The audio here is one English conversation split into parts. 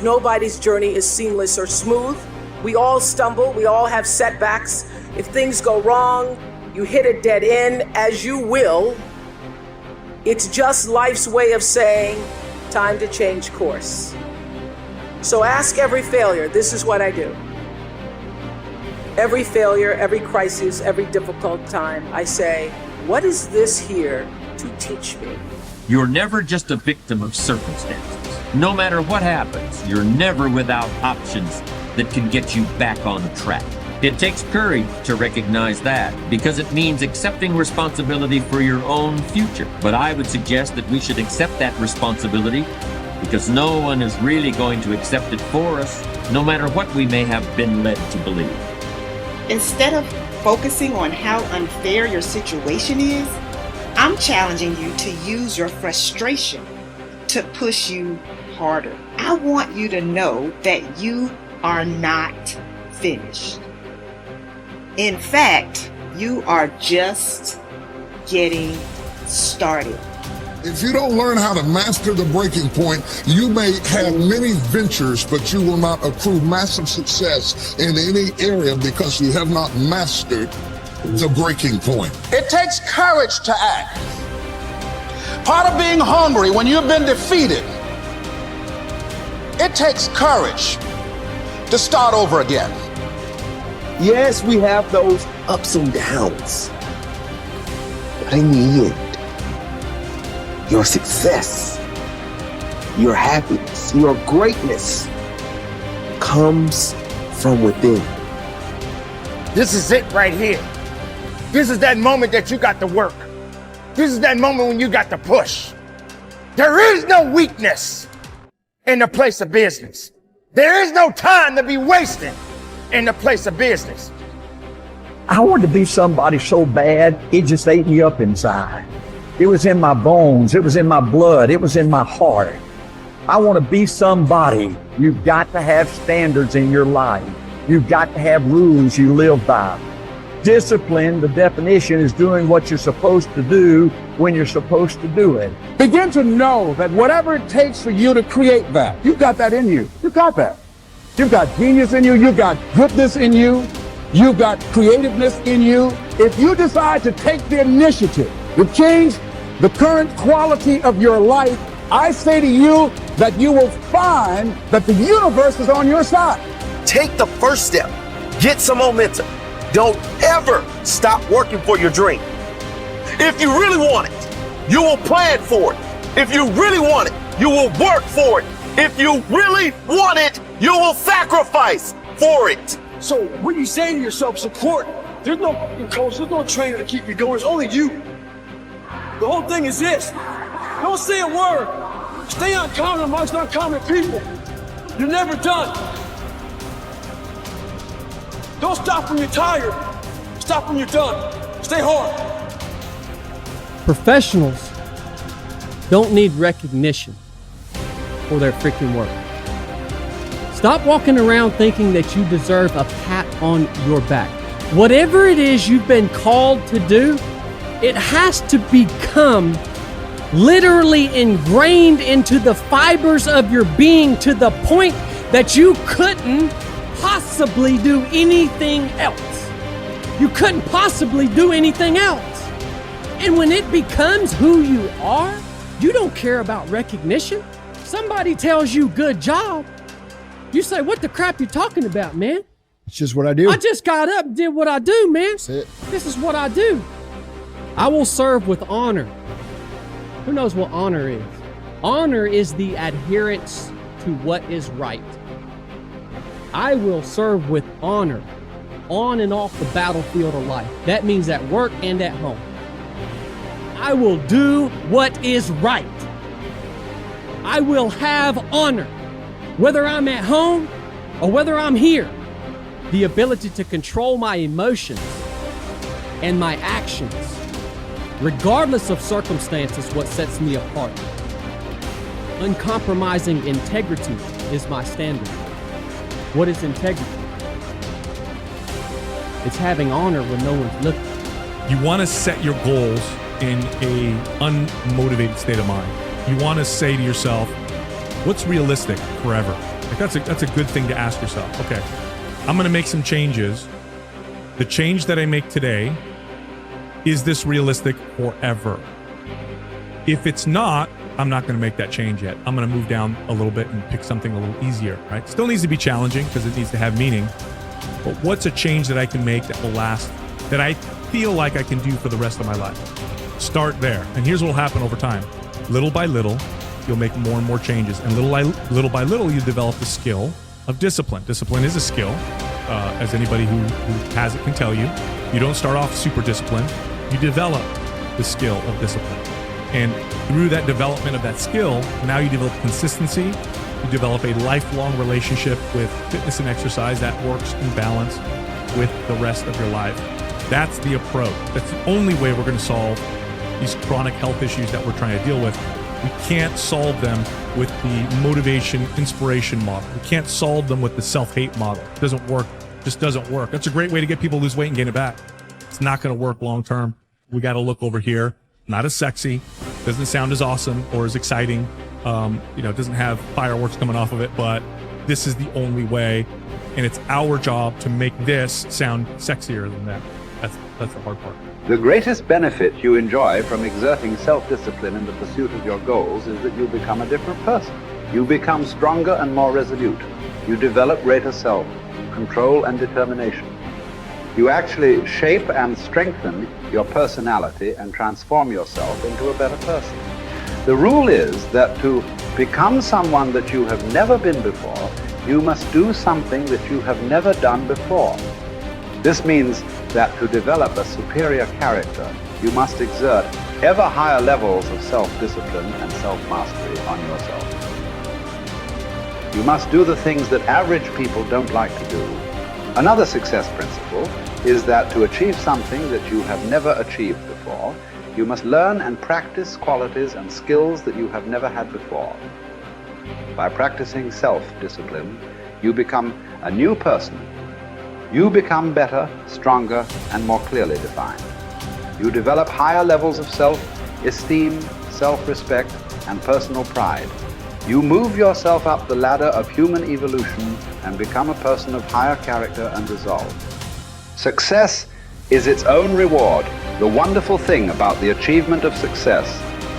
Nobody's journey is seamless or smooth. We all stumble, we all have setbacks. If things go wrong, you hit a dead end, as you will. It's just life's way of saying, time to change course. So ask every failure, this is what I do. Every failure, every crisis, every difficult time, I say, what is this here to teach me? You're never just a victim of circumstances. No matter what happens, you're never without options that can get you back on track. It takes courage to recognize that, because it means accepting responsibility for your own future. But I would suggest that we should accept that responsibility, because no one is really going to accept it for us, no matter what we may have been led to believe. Instead of focusing on how unfair your situation is, I'm challenging you to use your frustration to push you harder. I want you to know that you are not finished. In fact, you are just getting started. If you don't learn how to master the breaking point, you may have many ventures, but you will not accrue massive success in any area because you have not mastered the breaking point. It takes courage to act. Part of being hungry when you've been defeated, it takes courage to start over again. Yes, we have those ups and downs, but in the end, your success, your happiness, your greatness comes from within. This is it right here. This is that moment that you got to work. This is that moment when you got to push. There is no weakness in the place of business. There is no time to be wasting in the place of business. I wanted to be somebody so bad, it just ate me up inside. It was in my bones, it was in my blood, it was in my heart. I want to be somebody. You've got to have standards in your life. You've got to have rules you live by. Discipline, the definition, is doing what you're supposed to do when you're supposed to do it. Begin to know that whatever it takes for you to create that, you've got that in you. You've got that. You've got genius in you. You've got goodness in you. You've got creativeness in you. If you decide to take the initiative to change the current quality of your life, I say to you that you will find that the universe is on your side. Take the first step. Get some momentum. Don't ever stop working for your dream. If you really want it, you will plan for it. If you really want it, you will work for it. If you really want it, you will sacrifice for it. So when you say to yourself, support, there's no coach, there's no trainer to keep you going. It's only you. The whole thing is this. Don't say a word. Stay uncommon amongst uncommon people. You're never done. Don't stop when you're tired. Stop when you're done. Stay hard. Professionals don't need recognition for their freaking work. Stop walking around thinking that you deserve a pat on your back. Whatever it is you've been called to do, it has to become literally ingrained into the fibers of your being to the point that you couldn't possibly do anything else. You couldn't possibly do anything else. And when it becomes who you are, you don't care about recognition. Somebody tells you good job, you say, what the crap you talking about, man? It's just what I do. I just got up and did what I do, man. That's it. This is what I do. I will serve with honor. Who knows what honor is? Honor is the adherence to what is right. I will serve with honor on and off the battlefield of life. That means at work and at home. I will do what is right. I will have honor, whether I'm at home or whether I'm here. The ability to control my emotions and my actions, regardless of circumstances, what sets me apart. Uncompromising integrity is my standard. What is integrity? It's having honor when no one's looking. You want to set your goals in a unmotivated state of mind. You want to say to yourself, what's realistic forever? Like that's a good thing to ask yourself. Okay, I'm going to make some changes. The change that I make today, is this realistic forever? If it's not, I'm not going to make that change yet. I'm going to move down a little bit and pick something a little easier, right? Still needs to be challenging because it needs to have meaning. But what's a change that I can make that will last, that I feel like I can do for the rest of my life? Start there. And here's what will happen over time. Little by little, you'll make more and more changes. And little by little, you develop the skill of discipline. Discipline is a skill, as anybody who has it can tell you. You don't start off super disciplined. You develop the skill of discipline. And through that development of that skill, now you develop consistency. You develop a lifelong relationship with fitness and exercise that works in balance with the rest of your life. That's the approach. That's the only way we're going to solve these chronic health issues that we're trying to deal with. We can't solve them with the motivation, inspiration model. We can't solve them with the self-hate model. It doesn't work. It just doesn't work. That's a great way to get people to lose weight and gain it back. It's not going to work long term. We got to look over here. Not as sexy, doesn't sound as awesome or as exciting. It doesn't have fireworks coming off of it, but this is the only way. And it's our job to make this sound sexier than that. That's the hard part. The greatest benefit you enjoy from exerting self-discipline in the pursuit of your goals is that you become a different person. You become stronger and more resolute. You develop greater self-control and determination. You actually shape and strengthen your personality and transform yourself into a better person. The rule is that to become someone that you have never been before, you must do something that you have never done before. This means that to develop a superior character, you must exert ever higher levels of self-discipline and self-mastery on yourself. You must do the things that average people don't like to do. Another success principle is that to achieve something that you have never achieved before, you must learn and practice qualities and skills that you have never had before. By practicing self-discipline, you become a new person. You become better, stronger, and more clearly defined. You develop higher levels of self-esteem, self-respect, and personal pride. You move yourself up the ladder of human evolution and become a person of higher character and resolve. Success is its own reward. The wonderful thing about the achievement of success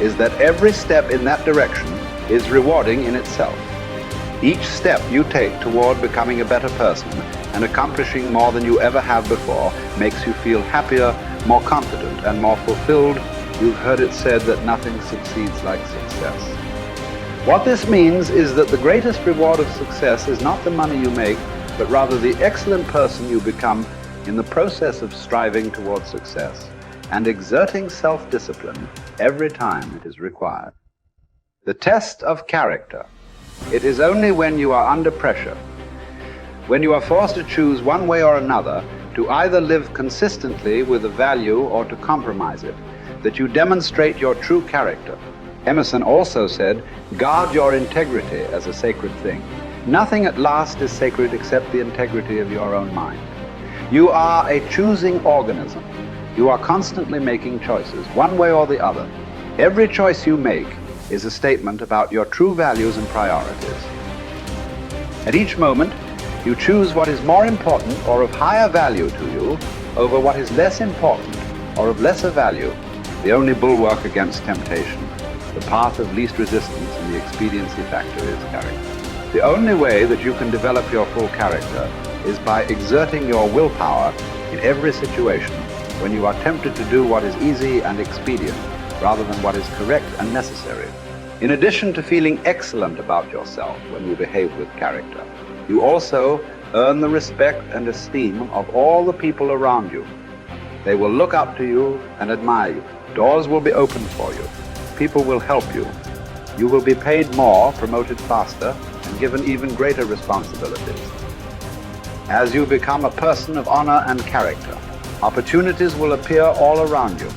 is that every step in that direction is rewarding in itself. Each step you take toward becoming a better person and accomplishing more than you ever have before makes you feel happier, more confident, and more fulfilled. You've heard it said that nothing succeeds like success. What this means is that the greatest reward of success is not the money you make, but rather the excellent person you become in the process of striving towards success and exerting self-discipline every time it is required. The test of character. It is only when you are under pressure, when you are forced to choose one way or another, to either live consistently with a value or to compromise it, that you demonstrate your true character. Emerson also said, guard your integrity as a sacred thing. Nothing at last is sacred except the integrity of your own mind. You are a choosing organism. You are constantly making choices, one way or the other. Every choice you make is a statement about your true values and priorities. At each moment, you choose what is more important or of higher value to you over what is less important or of lesser value, the only bulwark against temptation. The path of least resistance and the expediency factor is character. The only way that you can develop your full character is by exerting your willpower in every situation when you are tempted to do what is easy and expedient rather than what is correct and necessary. In addition to feeling excellent about yourself when you behave with character, you also earn the respect and esteem of all the people around you. They will look up to you and admire you. Doors will be opened for you. People will help you. You will be paid more, promoted faster, and given even greater responsibilities. As you become a person of honor and character, opportunities will appear all around you.